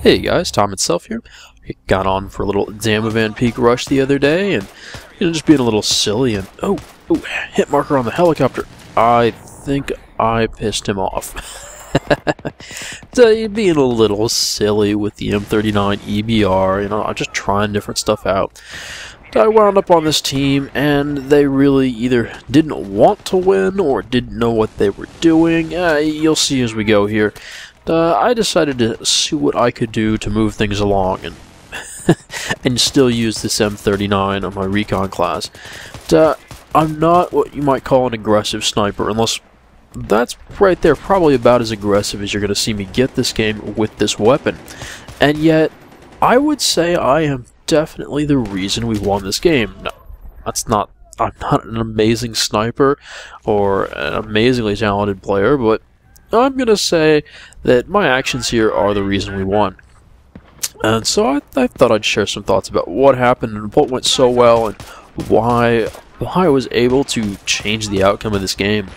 Hey guys, Tom itself here. Got on for a little Damavand peak rush the other day, and just being a little silly. And oh, hit marker on the helicopter. I think I pissed him off. So being a little silly with the M39 EBR. I'm just trying different stuff out. I wound up on this team, and they really either didn't want to win or didn't know what they were doing. You'll see as we go here. I decided to see what I could do to move things along and and still use this M39 on my recon class. I'm not what you might call an aggressive sniper, unless that's right there probably about as aggressive as you're going to see me get this game with this weapon. And yet, I would say I am definitely the reason we won this game. No, I'm not an amazing sniper or an amazingly talented player, but I'm going to say that my actions here are the reason we won. And so I thought I'd share some thoughts about what happened and what went so well and why I was able to change the outcome of this game.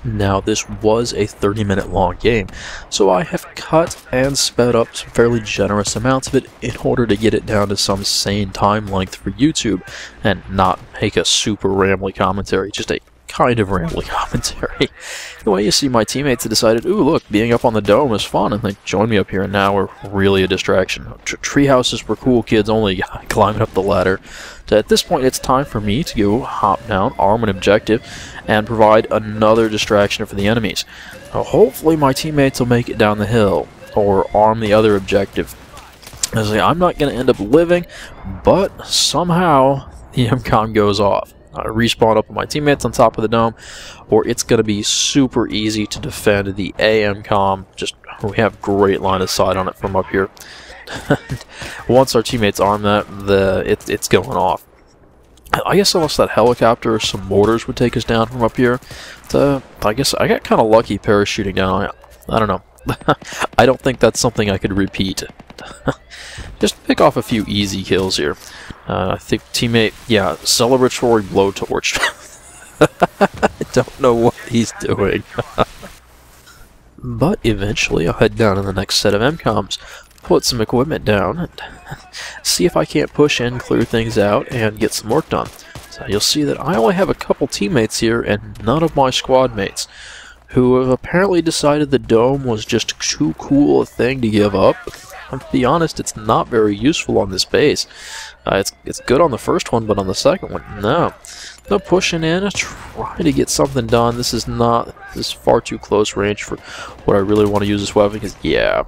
Now, this was a 30-minute long game, so I have cut and sped up some fairly generous amounts of it in order to get it down to some sane time length for YouTube and not make a super rambly commentary, just a kind of rambling commentary. Anyway, you see my teammates have decided, ooh, look, being up on the dome is fun, and they joined me up here, and now we're really a distraction. Tree houses were cool kids only climbing up the ladder. So at this point, it's time for me to go hop down, arm an objective, and provide another distraction for the enemies. Now, hopefully my teammates will make it down the hill, or arm the other objective. I'm not going to end up living, but somehow the MCOM goes off. I respawn up with my teammates on top of the dome, or it's going to be super easy to defend the AMCOM. We have great line of sight on it from up here. Once our teammates arm that, it's going off. I guess unless that helicopter or some mortars would take us down from up here, I guess I got kind of lucky parachuting down. I don't know. I don't think that's something I could repeat. Just pick off a few easy kills here. I think teammate, yeah, celebratory blowtorch. I don't know what he's doing. But eventually I'll head down to the next set of MCOMs, put some equipment down, and see if I can't push in, clear things out, and get some work done. So you'll see that I only have a couple teammates here and none of my squad mates, who have apparently decided the dome was just too cool a thing to give up. To be honest, it's not very useful on this base. It's good on the first one, but on the second one, no. No pushing in, trying to get something done. This is far too close range for what I really want to use this weapon, because, yeah,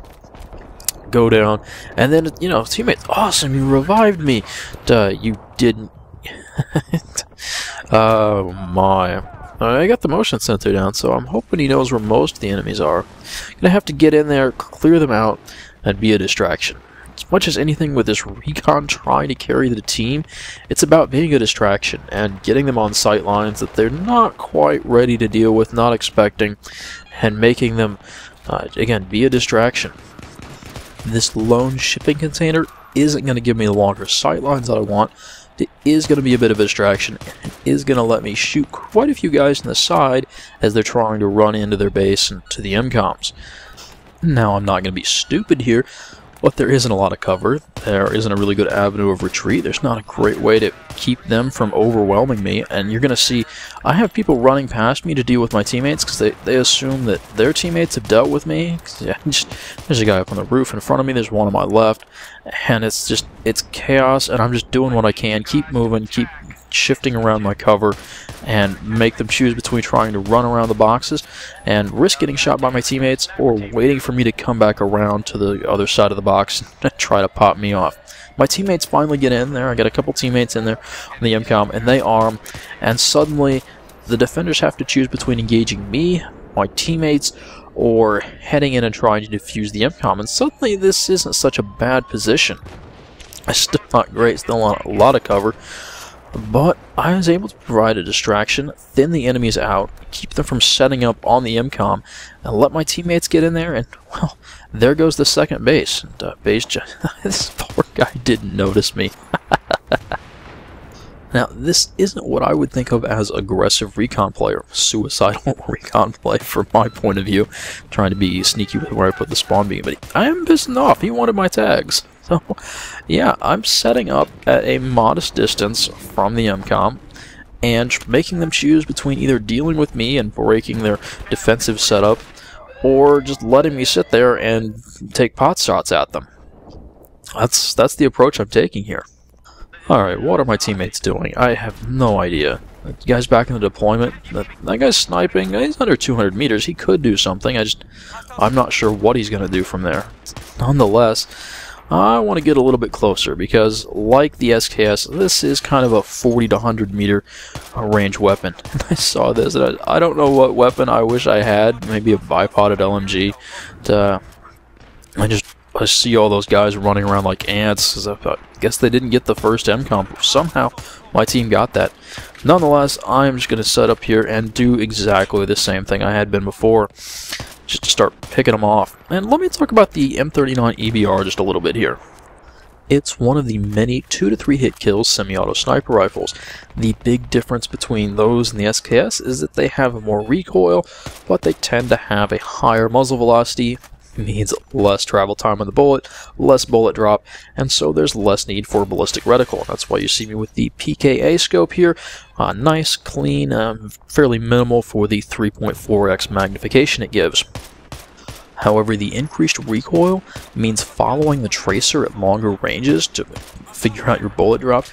go down. And then, teammates, awesome, you revived me. You didn't. Oh, my. I got the motion sensor down, so I'm hoping he knows where most of the enemies are. Gonna have to get in there, clear them out, and be a distraction. As much as anything with this recon trying to carry the team, it's about being a distraction and getting them on sight lines that they're not quite ready to deal with, not expecting, and making them, again, be a distraction. This lone shipping container isn't going to give me the longer sight lines that I want. It is going to be a bit of a distraction, and it is going to let me shoot quite a few guys in the side as they're trying to run into their base and to the MCOMs. Now, I'm not going to be stupid here, but there isn't a lot of cover. There isn't a really good avenue of retreat. There's not a great way to keep them from overwhelming me, and you're going to see I have people running past me to deal with my teammates because they assume that their teammates have dealt with me. Yeah, there's a guy up on the roof in front of me, there's one on my left, and it's chaos, and I'm just doing what I can, keep moving, keep shifting around my cover, and make them choose between trying to run around the boxes and risk getting shot by my teammates, or waiting for me to come back around to the other side of the box and try to pop me off. My teammates finally get in there. I got a couple teammates in there on the MCOM, and they arm, and suddenly the defenders have to choose between engaging me, my teammates, or heading in and trying to defuse the MCOM, and suddenly this isn't such a bad position. It's still not great, still a lot of cover, but I was able to provide a distraction, thin the enemies out, keep them from setting up on the MCOM, and let my teammates get in there, and, well, there goes the second base. And, this poor guy didn't notice me. Now, this isn't what I would think of as aggressive recon play or suicidal recon play from my point of view, trying to be sneaky with where I put the spawn beam, but I am pissing off. He wanted my tags. So, yeah, I'm setting up at a modest distance from the MCOM and making them choose between either dealing with me and breaking their defensive setup or just letting me sit there and take pot shots at them. That's the approach I'm taking here. Alright, what are my teammates doing? I have no idea. That guy's back in the deployment. That guy's sniping. He's under 200 meters. He could do something. I'm not sure what he's going to do from there. Nonetheless, I want to get a little bit closer because, like the SKS, this is kind of a 40 to 100 meter range weapon. And I saw this, and I don't know what weapon I wish I had. Maybe a bipoded LMG. I see all those guys running around like ants. I guess they didn't get the first MCOM. Somehow, my team got that. Nonetheless, I'm just going to set up here and do exactly the same thing I had been before. Just to start picking them off. And let me talk about the M39 EBR just a little bit here. It's one of the many 2 to 3 hit kills semi-auto sniper rifles. The big difference between those and the SKS is that they have more recoil, but they tend to have a higher muzzle velocity, means less travel time on the bullet, less bullet drop, and so there's less need for ballistic reticle. That's why you see me with the PKA scope here. Nice, clean, fairly minimal for the 3.4x magnification it gives. However, the increased recoil means following the tracer at longer ranges to figure out your bullet drop,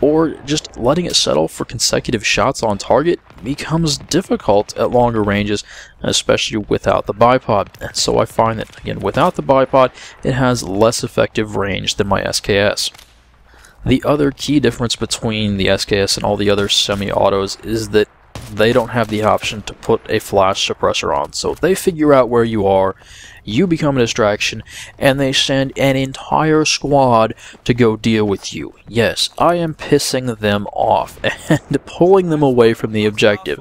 or just letting it settle for consecutive shots on target becomes difficult at longer ranges, especially without the bipod. And so I find that, again, without the bipod, it has less effective range than my SKS. The other key difference between the SKS and all the other semi-autos is that they don't have the option to put a flash suppressor on. So they figure out where you are, you become a distraction, and they send an entire squad to go deal with you. Yes, I am pissing them off and pulling them away from the objective.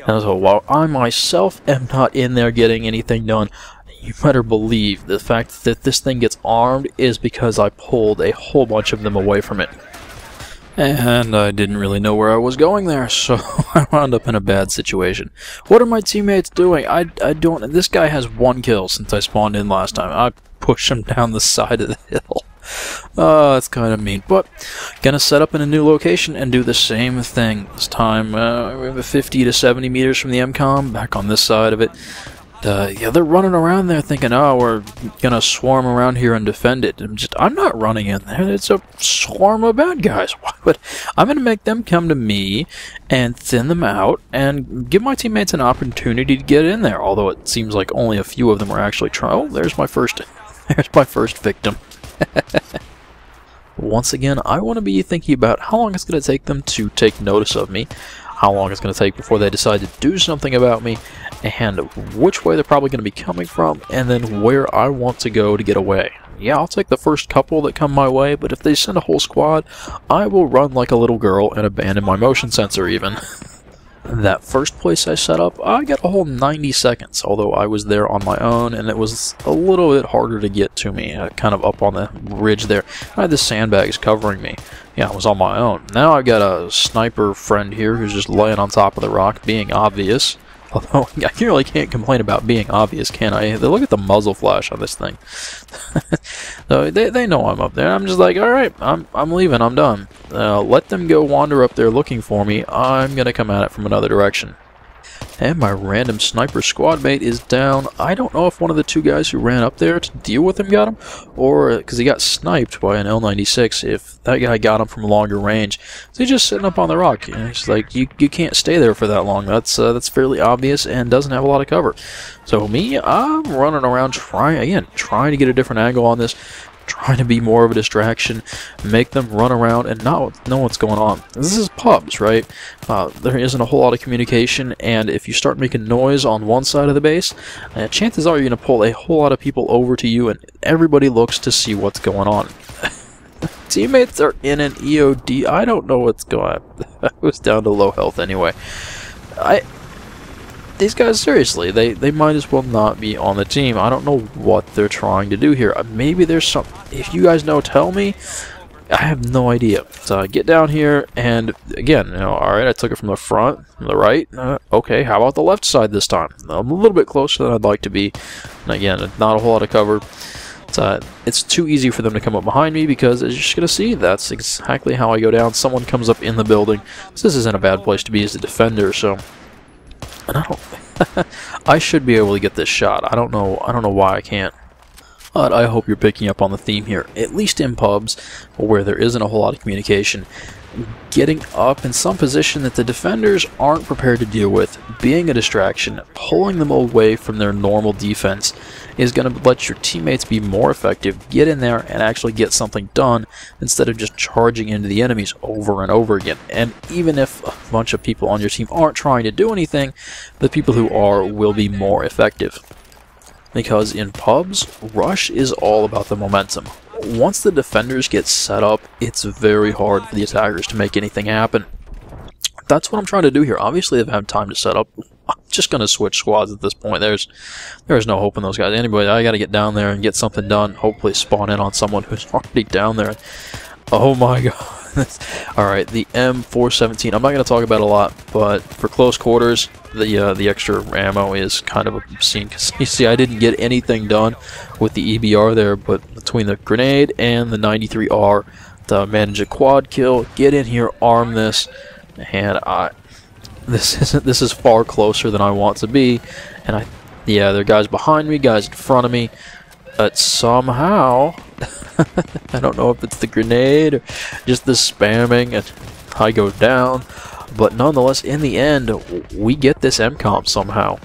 And so while I myself am not in there getting anything done, you better believe the fact that this thing gets armed is because I pulled a whole bunch of them away from it. And I didn't really know where I was going there, so I wound up in a bad situation. What are my teammates doing? I don't... This guy has 1 kill since I spawned in last time. I pushed him down the side of the hill. That's kind of mean. But, gonna set up in a new location and do the same thing. This time, we're 50 to 70 meters from the MCOM, back on this side of it. Yeah, they're running around there thinking, oh, we're gonna swarm around here and defend it. I'm not running in there. It's a swarm of bad guys. I'm gonna make them come to me and thin them out and give my teammates an opportunity to get in there. Although it seems like only a few of them are actually trying. Oh, there's my first victim. Once again, I want to be thinking about how long it's going to take them to take notice of me, how long it's going to take before they decide to do something about me, and which way they're probably going to be coming from, and then where I want to go to get away. Yeah, I'll take the first couple that come my way, but if they send a whole squad, I will run like a little girl and abandon my motion sensor even. That first place I set up, I got a whole 90 seconds, although I was there on my own, and it was a little bit harder to get to me, kind of up on the ridge there. I had the sandbags covering me. Yeah, I was on my own. Now I've got a sniper friend here who's just laying on top of the rock, being obvious. Although, I really can't complain about being obvious, can I? Look at the muzzle flash on this thing. So they know I'm up there. I'm just like, alright, I'm leaving, I'm done. Let them go wander up there looking for me. I'm gonna come at it from another direction. And my random sniper squad mate is down. I don't know if one of the 2 guys who ran up there to deal with him got him, or because he got sniped by an L96, if that guy got him from longer range. So he's just sitting up on the rock. And it's like, you can't stay there for that long. That's fairly obvious and doesn't have a lot of cover. So me, I'm running around trying to get a different angle on this, trying to be more of a distraction, make them run around and not know what's going on. This is pubs, right? There isn't a whole lot of communication, and if you start making noise on one side of the base, chances are you're going to pull a whole lot of people over to you, and everybody looks to see what's going on. Teammates are in an EOD. I don't know what's going on. I was down to low health anyway. These guys, seriously, they might as well not be on the team. I don't know what they're trying to do here. Maybe there's some... If you guys know, tell me. I have no idea. So I get down here, and again, alright, I took it from the front, from the right. Okay, how about the left side this time? I'm a little bit closer than I'd like to be. And again, not a whole lot of cover. It's too easy for them to come up behind me because, as you're just going to see, that's exactly how I go down. Someone comes up in the building. This isn't a bad place to be as a defender, so... And I don't... I should be able to get this shot. I don't know why I can't. But I hope you're picking up on the theme here, at least in pubs, where there isn't a whole lot of communication. Getting up in some position that the defenders aren't prepared to deal with, being a distraction, pulling them away from their normal defense, is going to let your teammates be more effective, get in there and actually get something done, instead of just charging into the enemies over and over again. And even if a bunch of people on your team aren't trying to do anything, the people who are will be more effective. Because in pubs, rush is all about the momentum. Once the defenders get set up, it's very hard for the attackers to make anything happen. That's what I'm trying to do here. Obviously, they've had time to set up. I'm just going to switch squads at this point. There's no hope in those guys. Anyway, I got to get down there and get something done. Hopefully spawn in on someone who's already down there. Oh my god. Alright, the M417. I'm not going to talk about it a lot, but for close quarters, the extra ammo is kind of obscene. Because you see, I didn't get anything done with the EBR there, but between the grenade and the 93R, to manage a quad kill, get in here, arm this, and this is far closer than I want to be. And yeah, there are guys behind me, guys in front of me, but somehow I don't know if it's the grenade or just the spamming, and I go down. But nonetheless, in the end, we get this MCOM somehow.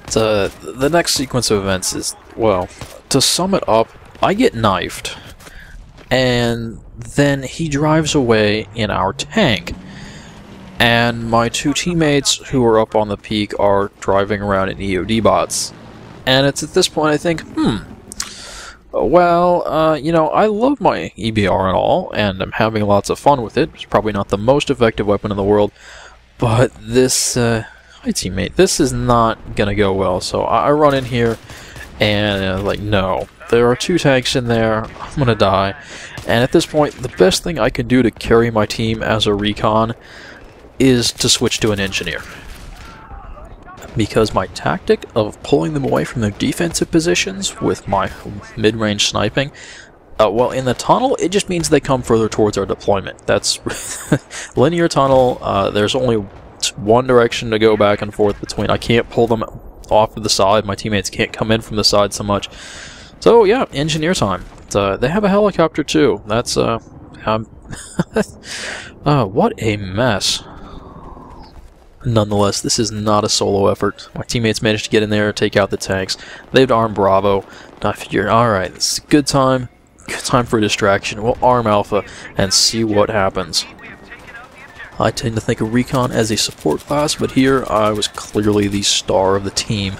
The next sequence of events is, well, to sum it up, I get knifed, and then he drives away in our tank. And my two teammates who are up on the peak are driving around in EOD bots. And it's at this point I think, well, I love my EBR and all, and I'm having lots of fun with it. It's probably not the most effective weapon in the world, but this, my teammate, this is not gonna go well. So I run in here, and like, no, there are two tanks in there, I'm gonna die. And at this point, the best thing I can do to carry my team as a recon is to switch to an engineer. Because my tactic of pulling them away from their defensive positions with my mid-range sniping, well, in the tunnel, it just means they come further towards our deployment. That's linear tunnel. There's only one direction to go back and forth between. I can't pull them off to the side. My teammates can't come in from the side so much. So yeah, engineer time. They have a helicopter too. That's what a mess. Nonetheless, this is not a solo effort. My teammates managed to get in there, take out the tanks. They've armed Bravo. And I figure, alright, this is a good time for a distraction. We'll arm Alpha and see what happens. I tend to think of Recon as a support class, but here I was clearly the star of the team.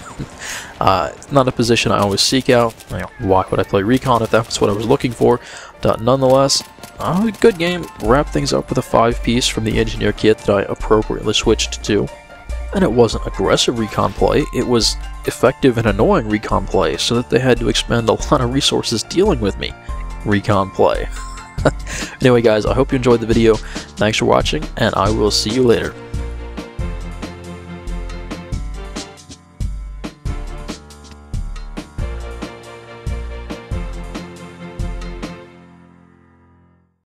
Not a position I always seek out. Why would I play Recon if that's what I was looking for? Nonetheless, good game. Wrap things up with a 5-piece from the engineer kit that I appropriately switched to. And it wasn't aggressive recon play, it was effective and annoying recon play, so that they had to expend a lot of resources dealing with me. Recon play. Anyway guys, I hope you enjoyed the video. Thanks for watching, and I will see you later.